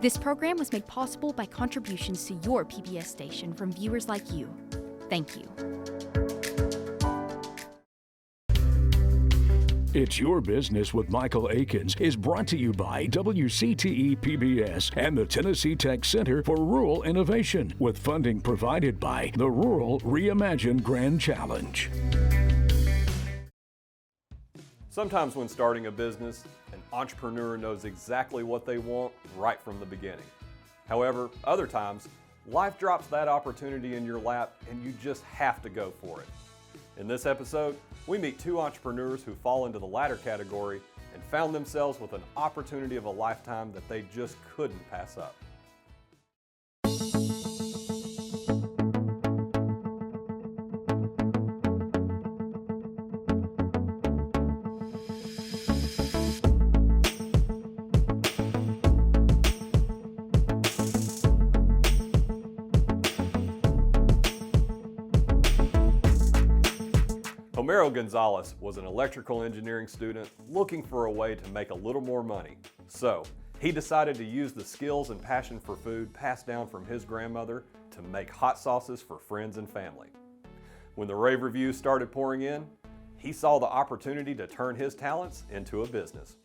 This program was made possible by contributions to your PBS station from viewers like you. Thank you. It's Your Business with Michael Aikens is brought to you by WCTE PBS and the CipherTek Center for Rural Innovation, with funding provided by the Rural Reimagine Grand Challenge. Sometimes when starting a business, an entrepreneur knows exactly what they want right from the beginning. However, other times, life drops that opportunity in your lap and you just have to go for it. In this episode, we meet two entrepreneurs who fall into the latter category and found themselves with an opportunity of a lifetime that they just couldn't pass up. Homero Gonzalez was an electrical engineering student looking for a way to make a little more money. So, he decided to use the skills and passion for food passed down from his grandmother to make hot sauces for friends and family. When the rave reviews started pouring in, he saw the opportunity to turn his talents into a business.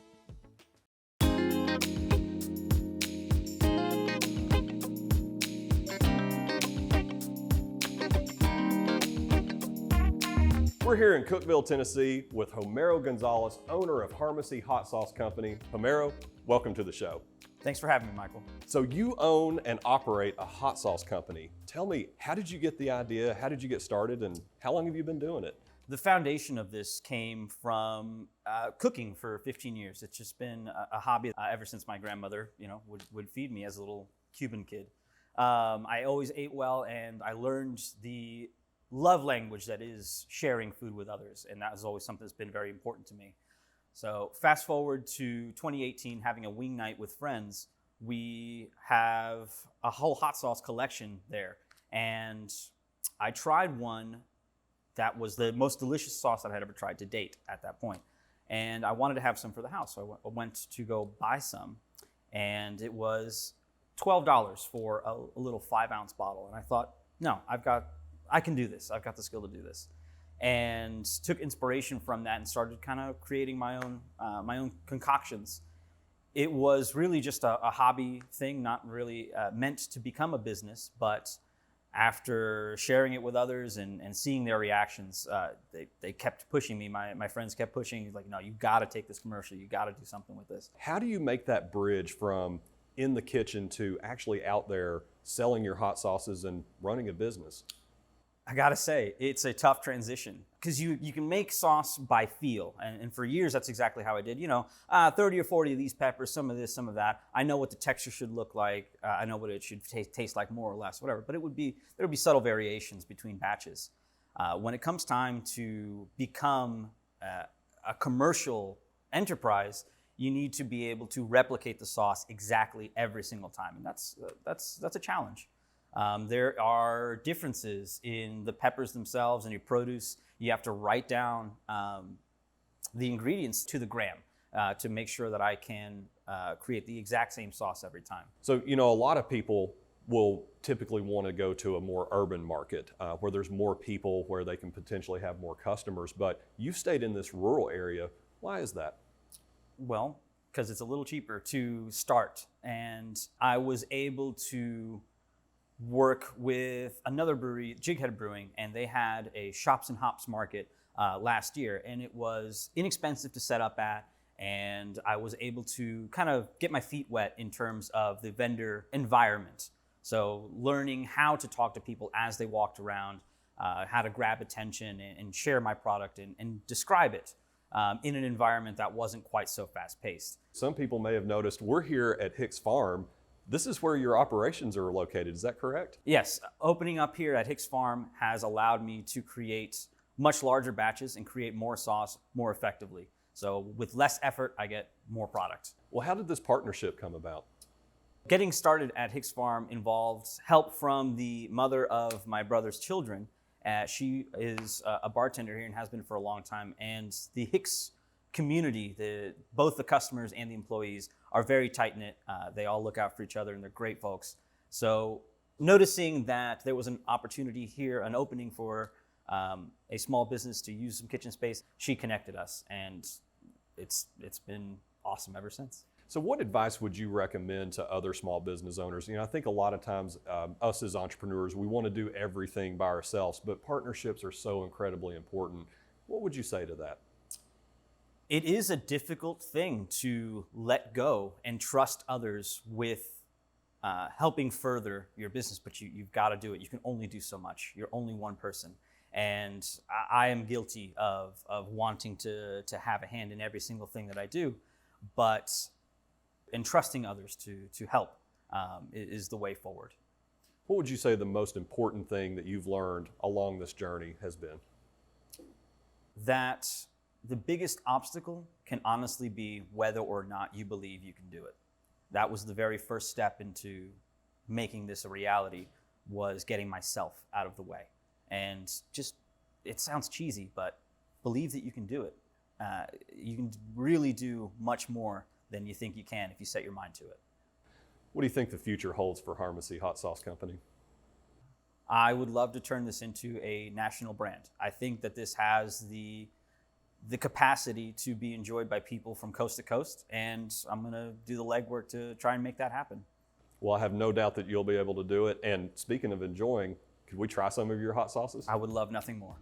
We're here in Cookeville, Tennessee with Homero Gonzalez, owner of Harmacy Hot Sauce Company. Homero, welcome to the show. Thanks for having me, Michael. So you own and operate a hot sauce company. Tell me, how did you get the idea? How did you get started? And how long have you been doing it? The foundation of this came from cooking for 15 years. It's just been a hobby ever since my grandmother, would feed me as a little Cuban kid. I always ate well, and I learned the love language that is sharing food with others, and that is always something that's been very important to me. So fast forward to 2018, having a wing night with friends, we have a whole hot sauce collection there, and I tried one that was the most delicious sauce that I had ever tried to date at that point, and I wanted to have some for the house, so I went to go buy some, and it was $12 for a little 5-ounce bottle, and I thought, no, I can do this. I've got the skill to do this, and took inspiration from that and started kind of creating my own concoctions. It was really just a hobby thing, not really meant to become a business, but after sharing it with others and seeing their reactions, they kept pushing me. My friends kept pushing, like, no, you got to take this commercial. You got to do something with this. How do you make that bridge from in the kitchen to actually out there selling your hot sauces and running a business? I gotta say, it's a tough transition because you can make sauce by feel. And for years, that's exactly how I did. 30 or 40 of these peppers, some of this, some of that. I know what the texture should look like. I know what it should taste like, more or less, whatever. But there would be subtle variations between batches. When it comes time to become a commercial enterprise, you need to be able to replicate the sauce exactly every single time. And that's a challenge. There are differences in the peppers themselves and your produce. You have to write down the ingredients to the gram to make sure that I can create the exact same sauce every time. So, a lot of people will typically want to go to a more urban market where there's more people, where they can potentially have more customers, but you've stayed in this rural area. Why is that? Well, because it's a little cheaper to start, and I was able to work with another brewery, Jighead Brewing, and they had a shops and hops market last year, and it was inexpensive to set up at, and I was able to kind of get my feet wet in terms of the vendor environment. So learning how to talk to people as they walked around, how to grab attention and share my product and describe it in an environment that wasn't quite so fast-paced. Some people may have noticed we're here at Hicks Farm. This is where your operations are located, is that correct? Yes, opening up here at Hicks Farm has allowed me to create much larger batches and create more sauce more effectively. So with less effort, I get more product. Well, how did this partnership come about? Getting started at Hicks Farm involved help from the mother of my brother's children. She is a bartender here and has been for a long time, and the Hicks community, both the customers and the employees, are very tight-knit. They all look out for each other, and they're great folks. So noticing that there was an opportunity here, an opening for a small business to use some kitchen space, she connected us, and it's been awesome ever since. So what advice would you recommend to other small business owners? I think a lot of times us as entrepreneurs, we want to do everything by ourselves, but partnerships are so incredibly important. What would you say to that? It is a difficult thing to let go and trust others with helping further your business, but you've got to do it. You can only do so much. You're only one person. And I am guilty of wanting to have a hand in every single thing that I do, but entrusting others to help is the way forward. What would you say the most important thing that you've learned along this journey has been? That the biggest obstacle can honestly be whether or not you believe you can do it. That was the very first step into making this a reality, was getting myself out of the way. And just, it sounds cheesy, but believe that you can do it. You can really do much more than you think you can if you set your mind to it. What do you think the future holds for Harmacy Hot Sauce Company? I would love to turn this into a national brand. I think that this has the capacity to be enjoyed by people from coast to coast, and I'm gonna do the legwork to try and make that happen. Well, I have no doubt that you'll be able to do it. And speaking of enjoying, could we try some of your hot sauces? I would love nothing more.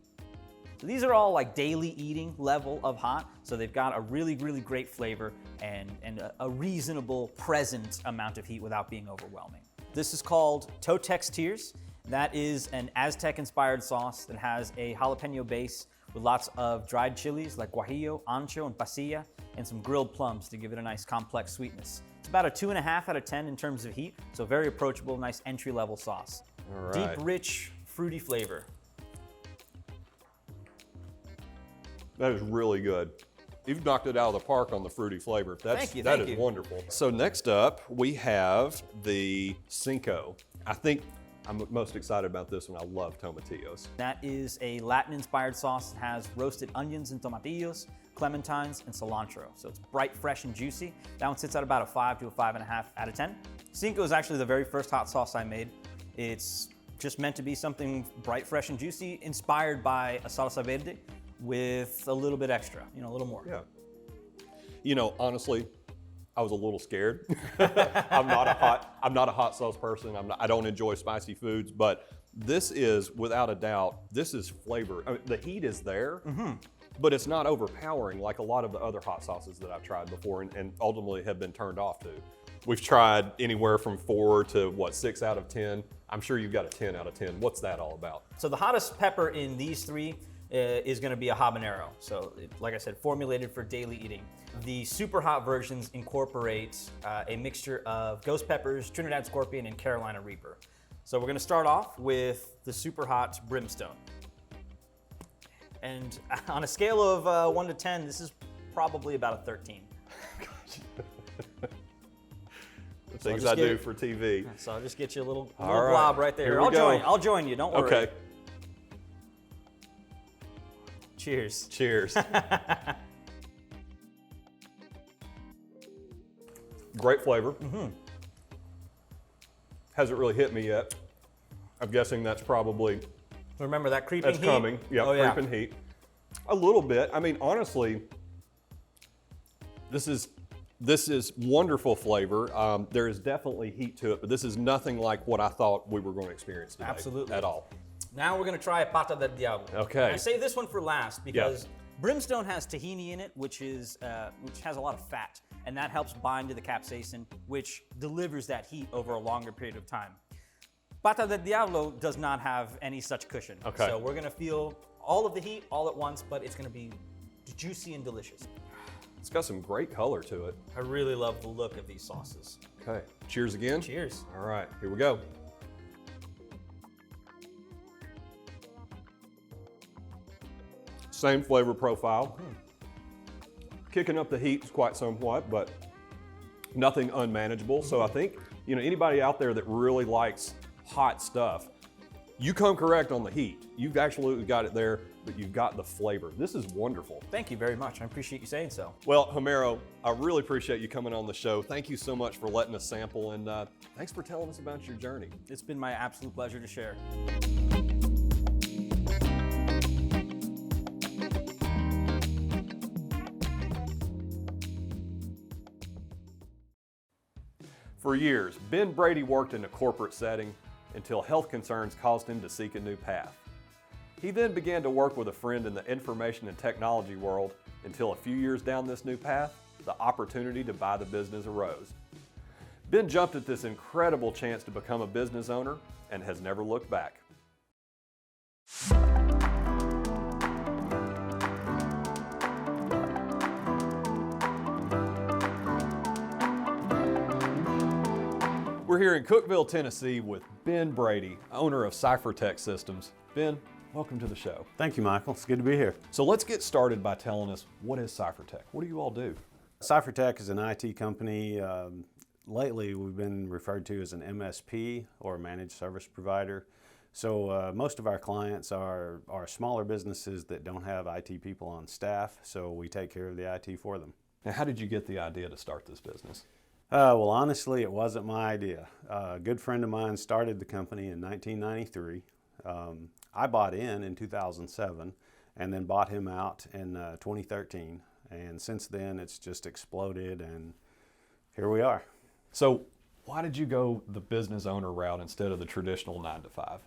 So these are all like daily eating level of hot, so they've got a really, really great flavor and a reasonable present amount of heat without being overwhelming. This is called Totex Tears. That is an Aztec-inspired sauce that has a jalapeno base with lots of dried chilies like guajillo, ancho, and pasilla, and some grilled plums to give it a nice complex sweetness. It's about a 2.5 out of 10 in terms of heat, so very approachable, nice entry-level sauce. All right. Deep, rich, fruity flavor. That is really good. You've knocked it out of the park on the fruity flavor. Thank you. That is wonderful. So next up, we have the Cinco. I think I'm most excited about this one. I love tomatillos. That is a Latin-inspired sauce that has roasted onions and tomatillos, clementines, and cilantro. So it's bright, fresh, and juicy. That one sits at about a 5 to a 5.5 out of 10. Cinco is actually the very first hot sauce I made. It's just meant to be something bright, fresh, and juicy, inspired by a salsa verde with a little bit extra, a little more. Yeah. Honestly, I was a little scared. I'm not a hot sauce person. I don't enjoy spicy foods, but this is, without a doubt, this is flavor. I mean, the heat is there, but it's not overpowering like a lot of the other hot sauces that I've tried before and ultimately have been turned off to. We've tried anywhere from 4 to 6 out of 10. I'm sure you've got a 10 out of 10. What's that all about? So the hottest pepper in these three is going to be a habanero. So like I said, formulated for daily eating. The super hot versions incorporate a mixture of ghost peppers, Trinidad Scorpion, and Carolina Reaper. So we're going to start off with the super hot brimstone. And on a scale of 1 to 10, this is probably about a 13. The things I do for TV. So I'll just get you a little right. blob right there. Here we go. I'll join you, don't worry. Okay. Cheers. Cheers. Great flavor. Hasn't really hit me yet. I'm guessing that's probably Remember that creeping heat? That's coming. Yep, Oh, yeah. creeping heat. A little bit. I mean, honestly, this is wonderful flavor. There is definitely heat to it, but this is nothing like what I thought we were going to experience today. Absolutely. At all. Now we're going to try Pata del Diablo. Okay. And I say this one for last because brimstone has tahini in it, which has a lot of fat, and that helps bind to the capsaicin, which delivers that heat over a longer period of time. Pata del Diablo does not have any such cushion. Okay. So we're going to feel all of the heat all at once, but it's going to be juicy and delicious. It's got some great color to it. I really love the look of these sauces. Okay. Cheers again. Cheers. All right, here we go. Same flavor profile. Kicking up the heat quite somewhat, but nothing unmanageable. So I think, anybody out there that really likes hot stuff, you come correct on the heat. You've absolutely got it there. but you've got the flavor. This is wonderful. Thank you very much. I appreciate you saying so. Well, Homero, I really appreciate you coming on the show. Thank you so much for letting us sample, and thanks for telling us about your journey. It's been my absolute pleasure to share. For years, Ben Brady worked in a corporate setting until health concerns caused him to seek a new path. He then began to work with a friend in the information and technology world until a few years down this new path, the opportunity to buy the business arose. Ben jumped at this incredible chance to become a business owner and has never looked back. We're here in Cookeville, Tennessee with Ben Brady, owner of CipherTek Systems. Ben, welcome to the show. Thank you, Michael. It's good to be here. So let's get started by telling us, what is CipherTek? What do you all do? CipherTek is an IT company. Lately, we've been referred to as an MSP, or managed service provider. So most of our clients are smaller businesses that don't have IT people on staff, so we take care of the IT for them. Now, how did you get the idea to start this business? Well, honestly, it wasn't my idea. A good friend of mine started the company in 1993. I bought in 2007 and then bought him out in 2013. And since then, it's just exploded, and here we are. So why did you go the business owner route instead of the traditional 9-to-5?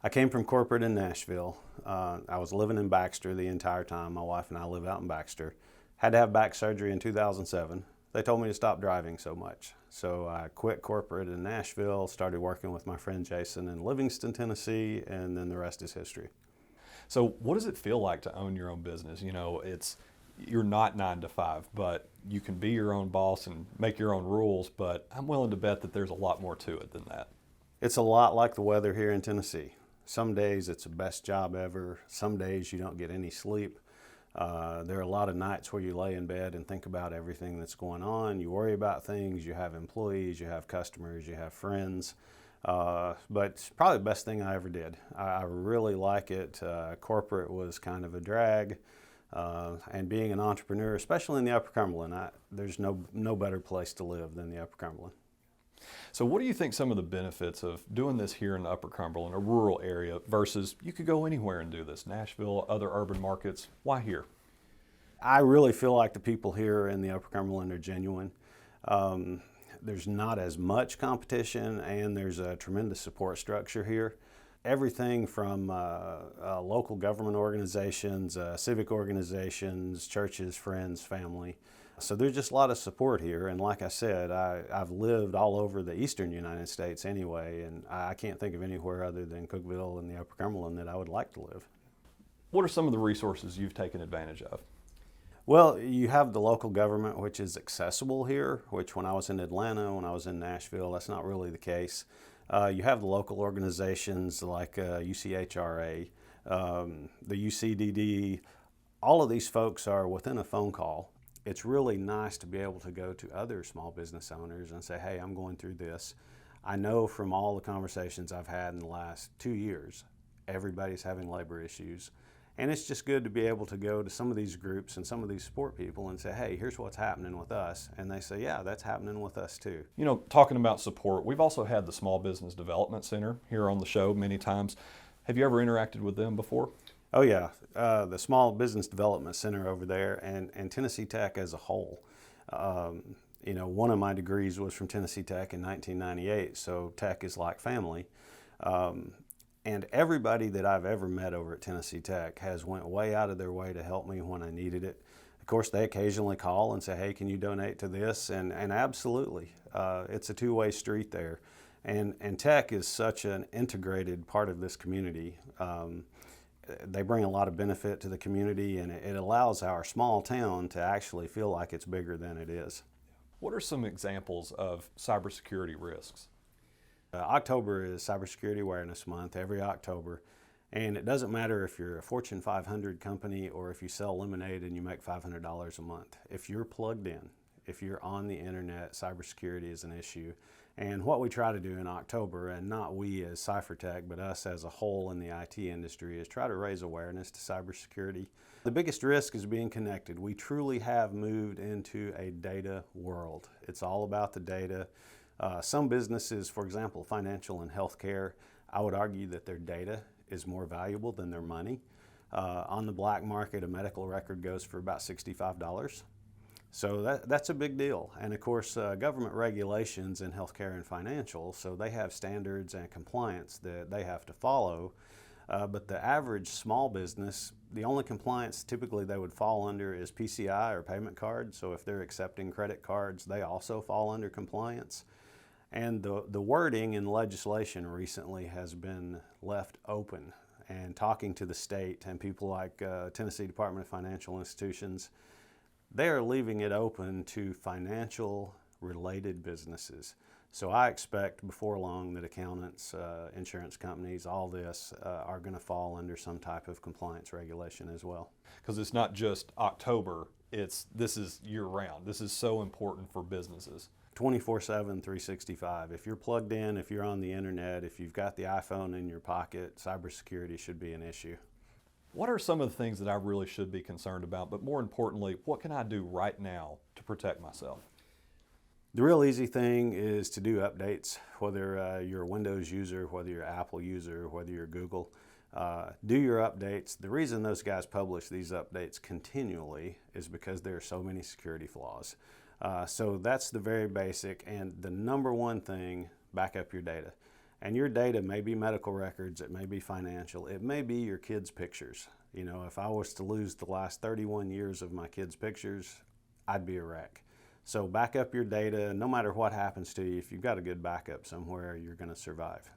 I came from corporate in Nashville. I was living in Baxter the entire time. My wife and I live out in Baxter. Had to have back surgery in 2007. They told me to stop driving so much. So I quit corporate in Nashville, started working with my friend Jason in Livingston, Tennessee, and then the rest is history. So what does it feel like to own your own business? You know, you're not 9-to-5, but you can be your own boss and make your own rules, but I'm willing to bet that there's a lot more to it than that. It's a lot like the weather here in Tennessee. Some days it's the best job ever. Some days you don't get any sleep. There are a lot of nights where you lay in bed and think about everything that's going on. You worry about things. You have employees, you have customers, you have friends. But it's probably the best thing I ever did. I really like it. Corporate was kind of a drag. And being an entrepreneur, especially in the Upper Cumberland, there's no better place to live than the Upper Cumberland. So what do you think some of the benefits of doing this here in the Upper Cumberland, a rural area, versus you could go anywhere and do this, Nashville, other urban markets? Why here? I really feel like the people here in the Upper Cumberland are genuine. There's not as much competition, and there's a tremendous support structure here. Everything from local government organizations, civic organizations, churches, friends, family. So there's just a lot of support here, and like I said, I've lived all over the eastern United States anyway, and I can't think of anywhere other than Cookeville and the Upper Cumberland that I would like to live. What are some of the resources you've taken advantage of? Well, you have the local government, which is accessible here, which when I was in Atlanta, when I was in Nashville, that's not really the case. You have the local organizations like UCHRA, the UCDD. All of these folks are within a phone call. It's really nice to be able to go to other small business owners and say, hey, I'm going through this. I know from all the conversations I've had in the last 2 years, everybody's having labor issues. And it's just good to be able to go to some of these groups and some of these support people and say, hey, here's what's happening with us. And they say, yeah, that's happening with us too. You know, talking about support, we've also had the Small Business Development Center here on the show many times. Have you ever interacted with them before? Oh yeah, the Small Business Development Center over there, and Tennessee Tech as a whole. You know, one of my degrees was from Tennessee Tech in 1998, so Tech is like family. And everybody that I've ever met over at Tennessee Tech has went way out of their way to help me when I needed it. Of course, they occasionally call and say, hey, can you donate to this? And absolutely, it's a two-way street there. And Tech is such an integrated part of this community. They bring a lot of benefit to the community, and it allows our small town to actually feel like it's bigger than it is. What are some examples of cybersecurity risks? October is Cybersecurity Awareness Month, every October. And it doesn't matter if you're a Fortune 500 company or if you sell lemonade and you make $500 a month. If you're plugged in, if you're on the internet, cybersecurity is an issue. And what we try to do in October, and not we as CipherTek, but us as a whole in the IT industry, is try to raise awareness to cybersecurity. The biggest risk is being connected. We truly have moved into a data world. It's all about the data. Some businesses, for example, financial and healthcare, I would argue that their data is more valuable than their money. On the black market, a medical record goes for about $65. So that's a big deal. And of course, government regulations in healthcare and financial, so they have standards and compliance that they have to follow. But the average small business, the only compliance typically they would fall under is PCI or payment card. So if they're accepting credit cards, they also fall under compliance. And the wording in legislation recently has been left open. And talking to the state and people like Tennessee Department of Financial Institutions, they are leaving it open to financial related businesses. So I expect before long that accountants, insurance companies, all this are going to fall under some type of compliance regulation as well. Because it's not just October, this is year round. This is so important for businesses. 24/7, 365. If you're plugged in, if you're on the internet, if you've got the iPhone in your pocket, cybersecurity should be an issue. What are some of the things that I really should be concerned about, but more importantly, what can I do right now to protect myself? The real easy thing is to do updates, whether you're a Windows user, whether you're an Apple user, whether you're Google. Do your updates. The reason those guys publish these updates continually is because there are so many security flaws. So that's the very basic, and the number one thing, back up your data. And your data may be medical records, it may be financial, it may be your kids' pictures. You know, if I was to lose the last 31 years of my kids' pictures, I'd be a wreck. So back up your data. No matter what happens to you, if you've got a good backup somewhere, you're going to survive.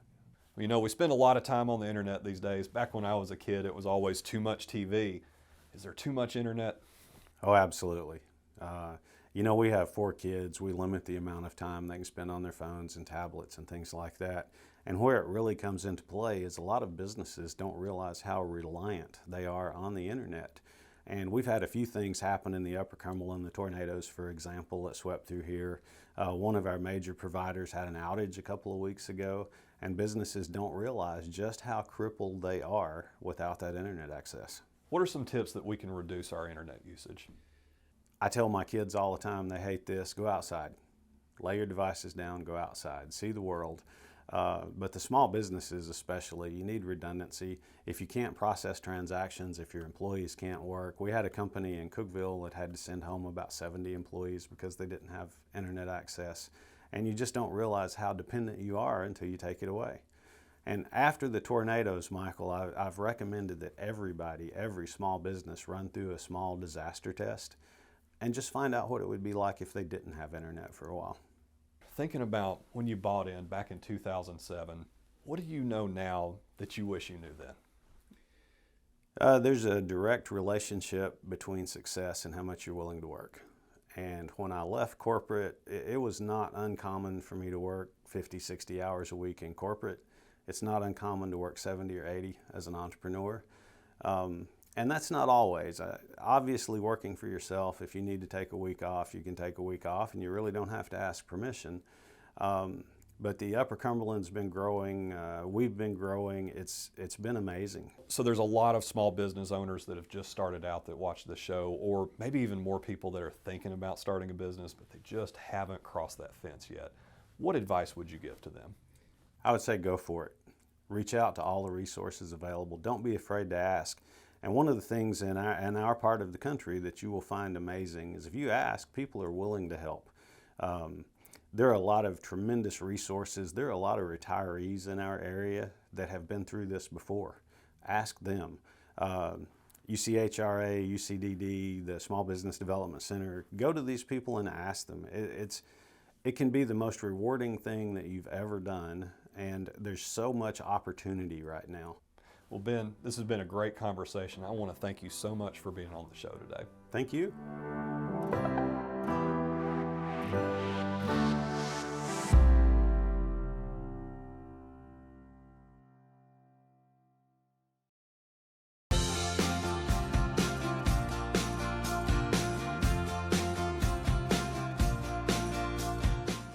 You know, we spend a lot of time on the internet these days. Back when I was a kid, it was always too much TV. Is there too much internet? Oh, absolutely. You know, we have 4 kids. We limit the amount of time they can spend on their phones and tablets and things like that. And where it really comes into play is a lot of businesses don't realize how reliant they are on the internet. And we've had a few things happen in the Upper Cumberland, the tornadoes, for example, that swept through here. One of our major providers had an outage a couple of weeks ago, and businesses don't realize just how crippled they are without that internet access. What are some tips that we can reduce our internet usage? I tell my kids all the time, they hate this, go outside. Lay your devices down, go outside, see the world. But the small businesses especially, you need redundancy. If you can't process transactions, if your employees can't work. We had a company in Cookeville that had to send home about 70 employees because they didn't have internet access. And you just don't realize how dependent you are until you take it away. And after the tornadoes, Michael, I've recommended that everybody, every small business, run through a small disaster test and just find out what it would be like if they didn't have internet for a while. Thinking about when you bought in back in 2007, what do you know now that you wish you knew then? There's a direct relationship between success and how much you're willing to work. And when I left corporate, it was not uncommon for me to work 50, 60 hours a week in corporate. It's not uncommon to work 70 or 80 as an entrepreneur. And that's not always. Obviously, working for yourself, if you need to take a week off, you can take a week off, and you really don't have to ask permission. But the Upper Cumberland's been growing. We've been growing. It's been amazing. So there's a lot of small business owners that have just started out that watch the show, or maybe even more people that are thinking about starting a business, but they just haven't crossed that fence yet. What advice would you give to them? I would say go for it. Reach out to all the resources available. Don't be afraid to ask. And one of the things in our part of the country that you will find amazing is if you ask, people are willing to help. There are a lot of tremendous resources. There are a lot of retirees in our area that have been through this before. Ask them. UCHRA, UCDD, the Small Business Development Center, go to these people and ask them. It can be the most rewarding thing that you've ever done, and there's so much opportunity right now. Well, Ben, this has been a great conversation. I want to thank you so much for being on the show today. Thank you.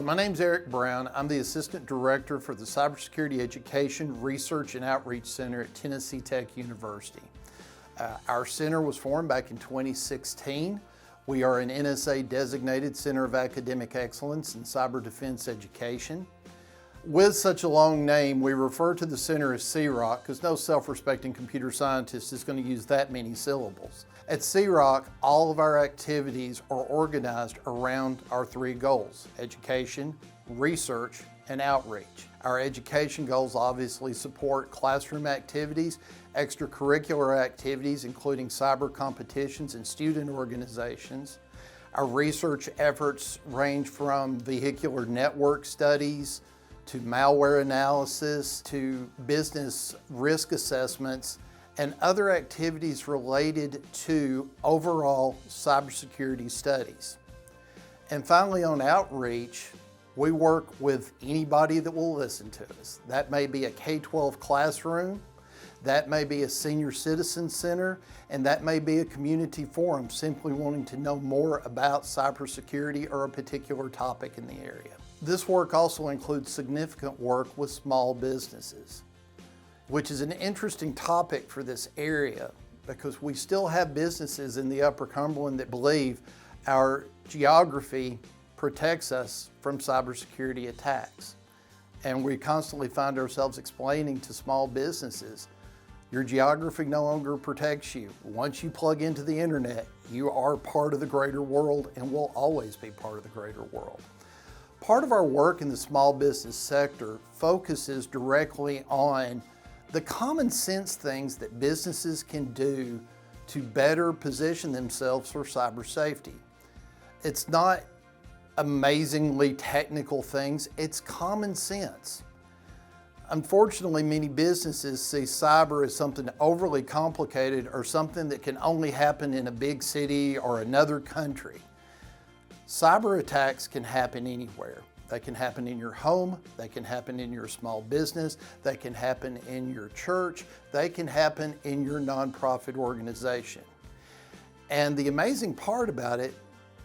My name's Eric Brown. I'm the Assistant Director for the Cybersecurity Education, Research, and Outreach Center at Tennessee Tech University. Our center was formed back in 2016. We are an NSA designated Center of Academic Excellence in Cyber Defense Education. With such a long name, we refer to the center as CROC because no self-respecting computer scientist is going to use that many syllables. At CROC, all of our activities are organized around our three goals: education, research, and outreach. Our education goals obviously support classroom activities, extracurricular activities including cyber competitions and student organizations. Our research efforts range from vehicular network studies, to malware analysis, to business risk assessments, and other activities related to overall cybersecurity studies. And finally, on outreach, we work with anybody that will listen to us. That may be a K-12 classroom, that may be a senior citizen center, and that may be a community forum simply wanting to know more about cybersecurity or a particular topic in the area. This work also includes significant work with small businesses, which is an interesting topic for this area because we still have businesses in the Upper Cumberland that believe our geography protects us from cybersecurity attacks. And we constantly find ourselves explaining to small businesses, your geography no longer protects you. Once you plug into the internet, you are part of the greater world and will always be part of the greater world. Part of our work in the small business sector focuses directly on the common sense things that businesses can do to better position themselves for cyber safety. It's not amazingly technical things, it's common sense. Unfortunately, many businesses see cyber as something overly complicated or something that can only happen in a big city or another country. Cyber attacks can happen anywhere. They can happen in your home, they can happen in your small business, they can happen in your church, they can happen in your nonprofit organization. And the amazing part about it,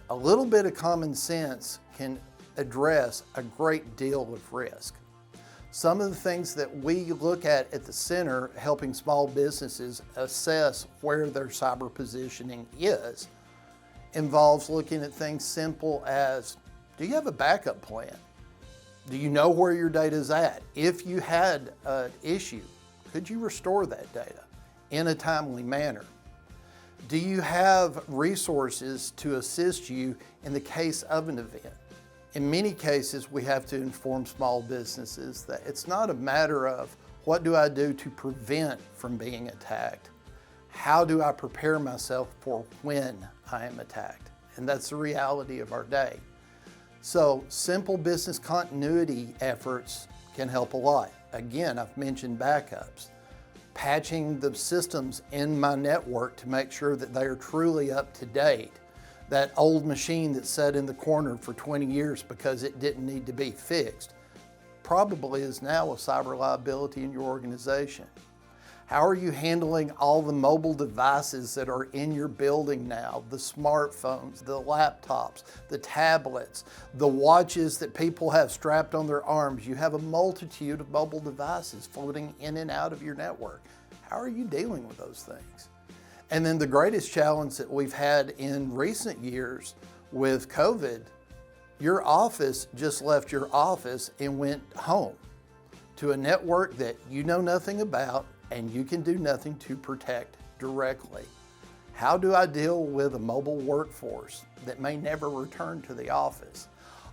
a little bit of common sense can address a great deal of risk. Some of the things that we look at the center helping small businesses assess where their cyber positioning is involves looking at things simple as, do you have a backup plan? Do you know where your data is at? If you had an issue, could you restore that data in a timely manner? Do you have resources to assist you in the case of an event? In many cases, we have to inform small businesses that it's not a matter of what do I do to prevent from being attacked? How do I prepare myself for when I am attacked? And that's the reality of our day. So simple business continuity efforts can help a lot. Again, I've mentioned backups. Patching the systems in my network to make sure that they are truly up to date. That old machine that sat in the corner for 20 years because it didn't need to be fixed probably is now a cyber liability in your organization. How are you handling all the mobile devices that are in your building now? The smartphones, the laptops, the tablets, the watches that people have strapped on their arms. You have a multitude of mobile devices floating in and out of your network. How are you dealing with those things? And then the greatest challenge that we've had in recent years with COVID, your office just left your office and went home to a network that you know nothing about and you can do nothing to protect directly. How do I deal with a mobile workforce that may never return to the office?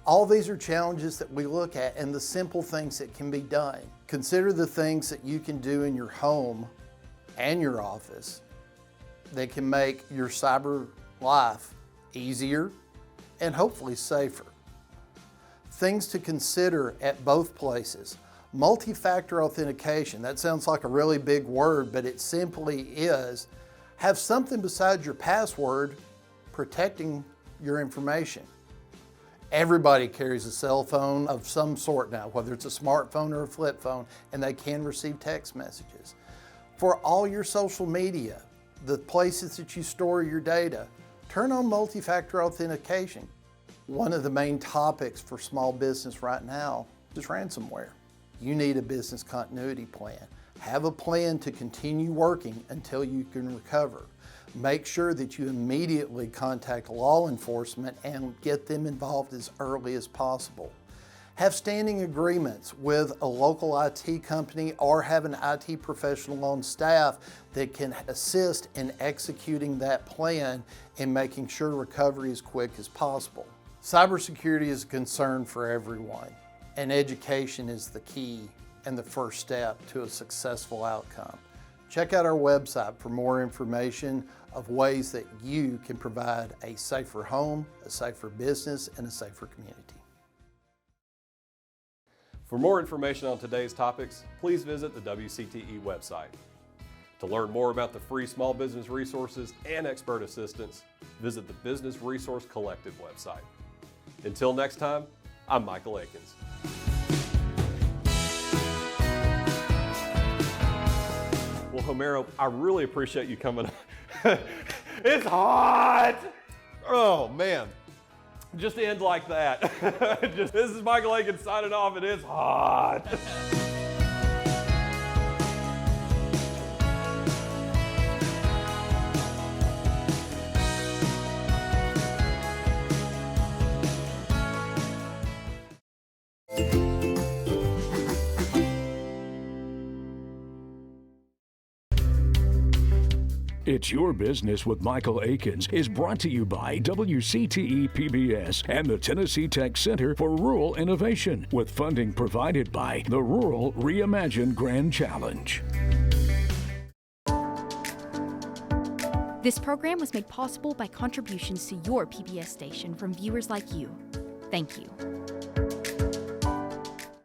All these are challenges that we look at and the simple things that can be done. Consider the things that you can do in your home and your office that can make your cyber life easier and hopefully safer. Things to consider at both places. Multi-factor authentication, that sounds like a really big word, but it simply is, have something besides your password protecting your information. Everybody carries a cell phone of some sort now, whether it's a smartphone or a flip phone, and they can receive text messages. For all your social media, the places that you store your data, turn on multi-factor authentication. One of the main topics for small business right now is ransomware. You need a business continuity plan. Have a plan to continue working until you can recover. Make sure that you immediately contact law enforcement and get them involved as early as possible. Have standing agreements with a local IT company or have an IT professional on staff that can assist in executing that plan and making sure recovery is quick as possible. Cybersecurity is a concern for everyone, and education is the key and the first step to a successful outcome. Check out our website for more information of ways that you can provide a safer home, a safer business, and a safer community. For more information on today's topics, please visit the WCTE website. To learn more about the free small business resources and expert assistance, visit the Business Resource Collective website. Until next time, I'm Michael Aikens. Well, Homero, I really appreciate you coming. It's hot! Oh, man. Just to end like that. This is Michael Aikens signing off. It is hot. It's Your Business with Michael Aikens is brought to you by WCTE PBS and the CipherTek Center for Rural Innovation, with funding provided by the Rural Reimagine Grand Challenge. This program was made possible by contributions to your PBS station from viewers like you. Thank you.